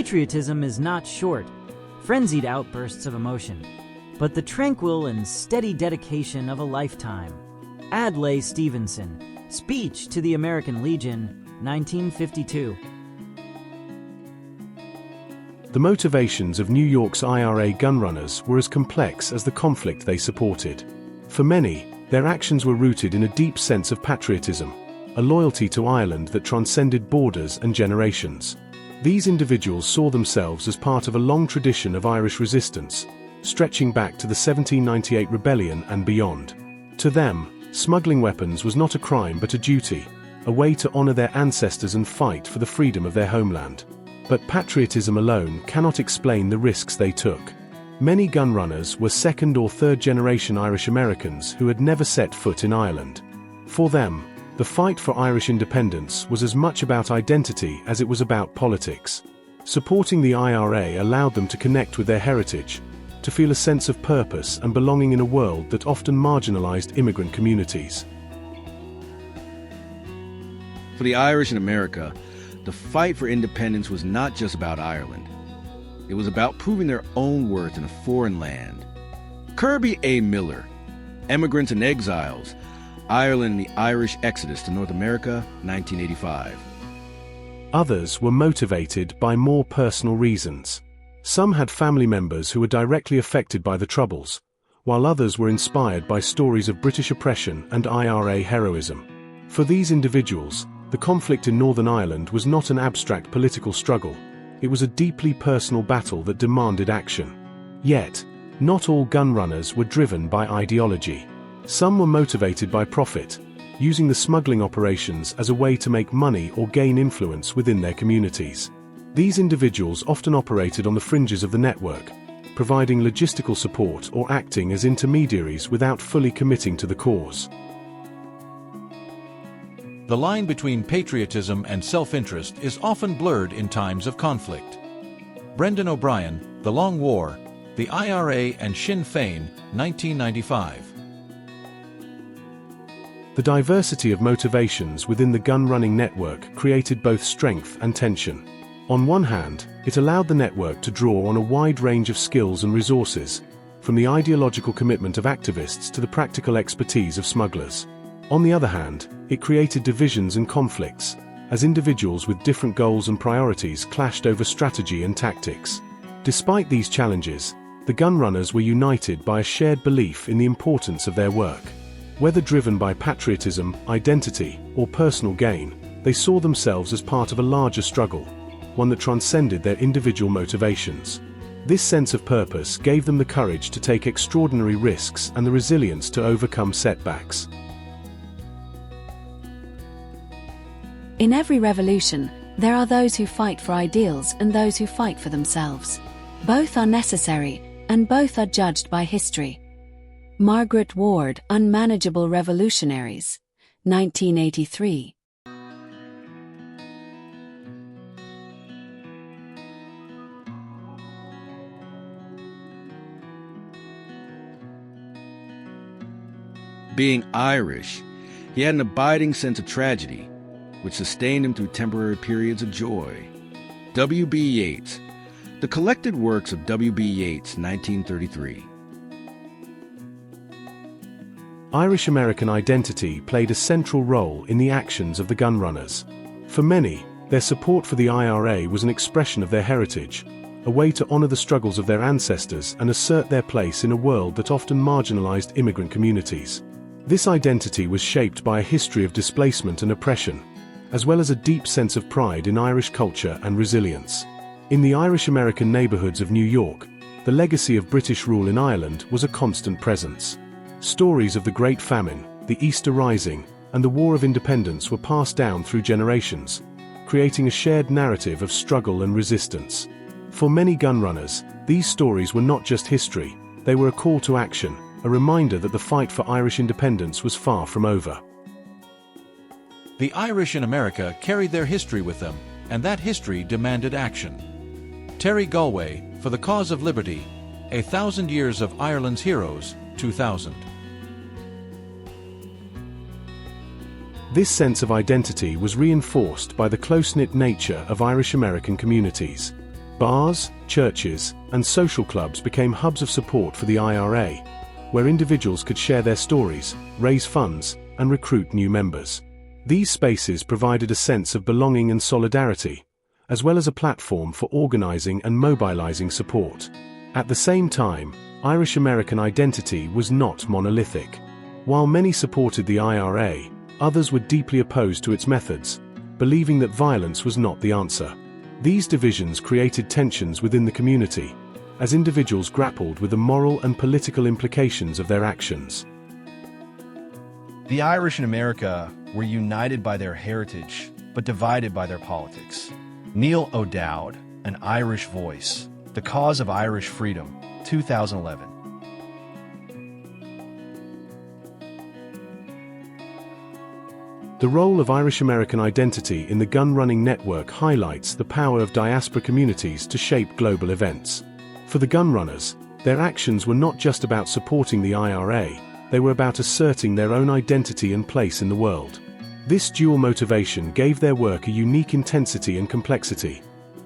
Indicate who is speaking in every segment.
Speaker 1: patriotism is not short, frenzied outbursts of emotion, but the tranquil and steady dedication of a lifetime. Adlai Stevenson, Speech to the American Legion, 1952.
Speaker 2: The motivations of New York's IRA gunrunners were as complex as the conflict they supported. For many, their actions were rooted in a deep sense of patriotism, a loyalty to Ireland that transcended borders and generations. These individuals saw themselves as part of a long tradition of Irish resistance, stretching back to the 1798 rebellion and beyond. To them, smuggling weapons was not a crime but a duty, a way to honor their ancestors and fight for the freedom of their homeland. But patriotism alone cannot explain the risks they took. Many gunrunners were second or third generation Irish Americans who had never set foot in Ireland. For them, the fight for Irish independence was as much about identity as it was about politics. Supporting the IRA allowed them to connect with their heritage, to feel a sense of purpose and belonging in a world that often marginalized immigrant communities.
Speaker 3: For the Irish in America, the fight for independence was not just about Ireland. It was about proving their own worth in a foreign land. Kirby A. Miller, Emigrants and Exiles, Ireland and the Irish Exodus to North America, 1985.
Speaker 2: Others were motivated by more personal reasons. Some had family members who were directly affected by the Troubles, while others were inspired by stories of British oppression and IRA heroism. For these individuals, the conflict in Northern Ireland was not an abstract political struggle. It was a deeply personal battle that demanded action. Yet, not all gunrunners were driven by ideology. Some were motivated by profit, using the smuggling operations as a way to make money or gain influence within their communities. These individuals often operated on the fringes of the network, providing logistical support or acting as intermediaries without fully committing to the cause.
Speaker 4: The line between patriotism and self-interest is often blurred in times of conflict. Brendan O'Brien, The Long War, The IRA and Sinn Féin, 1995.
Speaker 2: The diversity of motivations within the gun-running network created both strength and tension. On one hand, it allowed the network to draw on a wide range of skills and resources, from the ideological commitment of activists to the practical expertise of smugglers. On the other hand, it created divisions and conflicts, as individuals with different goals and priorities clashed over strategy and tactics. Despite these challenges, the gunrunners were united by a shared belief in the importance of their work. Whether driven by patriotism, identity, or personal gain, they saw themselves as part of a larger struggle, one that transcended their individual motivations. This sense of purpose gave them the courage to take extraordinary risks and the resilience to overcome setbacks.
Speaker 5: In every revolution, there are those who fight for ideals and those who fight for themselves. Both are necessary, and both are judged by history. Margaret Ward, Unmanageable Revolutionaries, 1983.
Speaker 3: Being Irish, he had an abiding sense of tragedy, which sustained him through temporary periods of joy. W.B. Yeats, The Collected Works of W.B. Yeats, 1933.
Speaker 2: Irish-American identity played a central role in the actions of the gunrunners. For many, their support for the IRA was an expression of their heritage, a way to honor the struggles of their ancestors and assert their place in a world that often marginalized immigrant communities. This identity was shaped by a history of displacement and oppression, as well as a deep sense of pride in Irish culture and resilience. In the Irish-American neighborhoods of New York, the legacy of British rule in Ireland was a constant presence. Stories of the Great Famine, the Easter Rising, and the War of Independence were passed down through generations, creating a shared narrative of struggle and resistance. For many gunrunners, these stories were not just history, they were a call to action, a reminder that the fight for Irish independence was far from over.
Speaker 4: The Irish in America carried their history with them, and that history demanded action. Terry Galway, For the Cause of Liberty, 1,000 Years of Ireland's Heroes, 2000.
Speaker 2: This sense of identity was reinforced by the close-knit nature of Irish-American communities. Bars, churches, and social clubs became hubs of support for the IRA, where individuals could share their stories, raise funds, and recruit new members. These spaces provided a sense of belonging and solidarity, as well as a platform for organizing and mobilizing support. At the same time, Irish American identity was not monolithic. While many supported the IRA, others were deeply opposed to its methods, believing that violence was not the answer. These divisions created tensions within the community, as individuals grappled with the moral and political implications of their actions.
Speaker 6: The Irish in America were united by their heritage, but divided by their politics. Neil O'Dowd, An Irish Voice, The Cause of Irish Freedom, 2011.
Speaker 2: The role of Irish American identity in the gun-running network highlights the power of diaspora communities to shape global events. For the gun runners, their actions were not just about supporting the IRA, they were about asserting their own identity and place in the world. This dual motivation gave their work a unique intensity and complexity,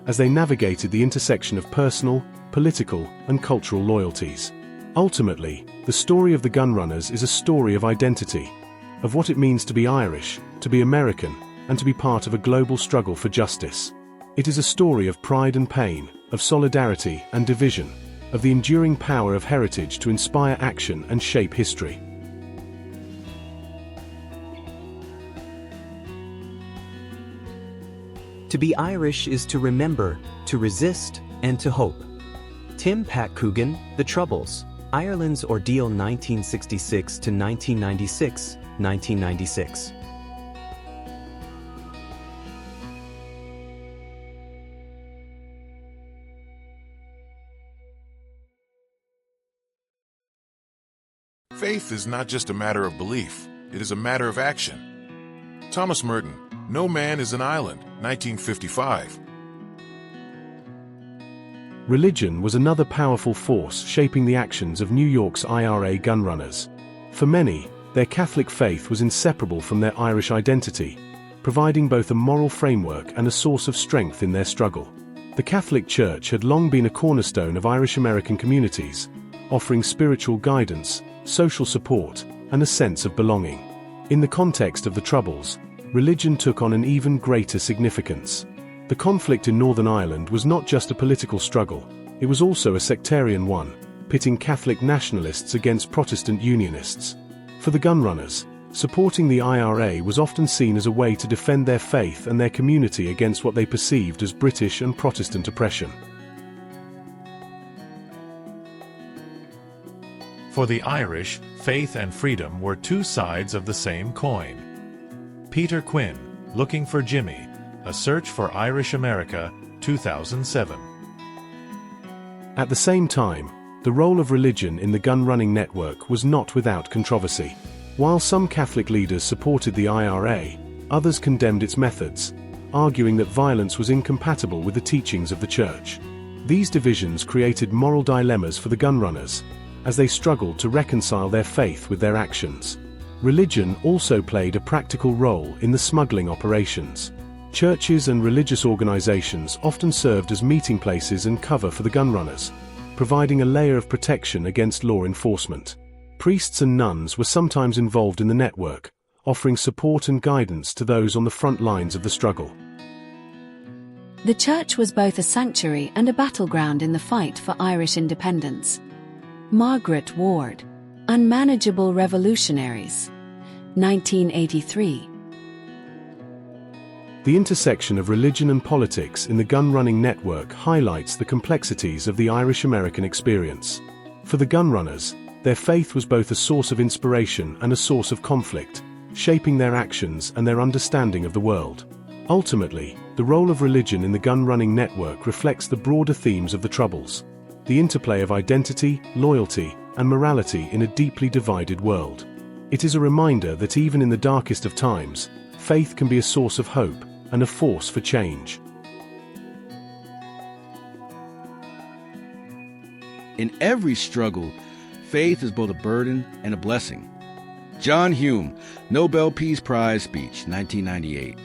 Speaker 2: as they navigated the intersection of personal, political, and cultural loyalties. Ultimately, the story of the gun runners is a story of identity, of what it means to be Irish, to be American, and to be part of a global struggle for justice. It is a story of pride and pain, of solidarity and division, of the enduring power of heritage to inspire action and shape history.
Speaker 7: To be Irish is to remember, to resist, and to hope. Tim Pat Coogan, The Troubles, Ireland's Ordeal 1966 to 1996, 1996.
Speaker 8: Faith is not just a matter of belief, it is a matter of action. Thomas Merton, No Man is an Island, 1955.
Speaker 2: Religion was another powerful force shaping the actions of New York's IRA gun runners. For many, their Catholic faith was inseparable from their Irish identity, providing both a moral framework and a source of strength in their struggle. The Catholic Church had long been a cornerstone of Irish American communities, offering spiritual guidance, social support, and a sense of belonging. In the context of the Troubles, religion took on an even greater significance. The conflict in Northern Ireland was not just a political struggle, it was also a sectarian one, pitting Catholic nationalists against Protestant unionists. For the gun runners, supporting the IRA was often seen as a way to defend their faith and their community against what they perceived as British and Protestant oppression.
Speaker 4: For the Irish, faith and freedom were two sides of the same coin. Peter Quinn, Looking for Jimmy, A Search for Irish America, 2007.
Speaker 2: At the same time, the role of religion in the gun-running network was not without controversy. While some Catholic leaders supported the IRA, others condemned its methods, arguing that violence was incompatible with the teachings of the Church. These divisions created moral dilemmas for the gun runners, as they struggled to reconcile their faith with their actions. Religion also played a practical role in the smuggling operations. Churches and religious organizations often served as meeting places and cover for the gun runners, providing a layer of protection against law enforcement. Priests and nuns were sometimes involved in the network, offering support and guidance to those on the front lines of the struggle.
Speaker 5: The church was both a sanctuary and a battleground in the fight for Irish independence. Margaret Ward, Unmanageable Revolutionaries, 1983.
Speaker 2: The intersection of religion and politics in the gun-running network highlights the complexities of the Irish-American experience. For the gun runners, their faith was both a source of inspiration and a source of conflict, shaping their actions and their understanding of the world. Ultimately, the role of religion in the gun-running network reflects the broader themes of the Troubles, the interplay of identity, loyalty, and morality in a deeply divided world. It is a reminder that even in the darkest of times, faith can be a source of hope and a force for change.
Speaker 3: In every struggle, faith is both a burden and a blessing. John Hume, Nobel Peace Prize speech, 1998.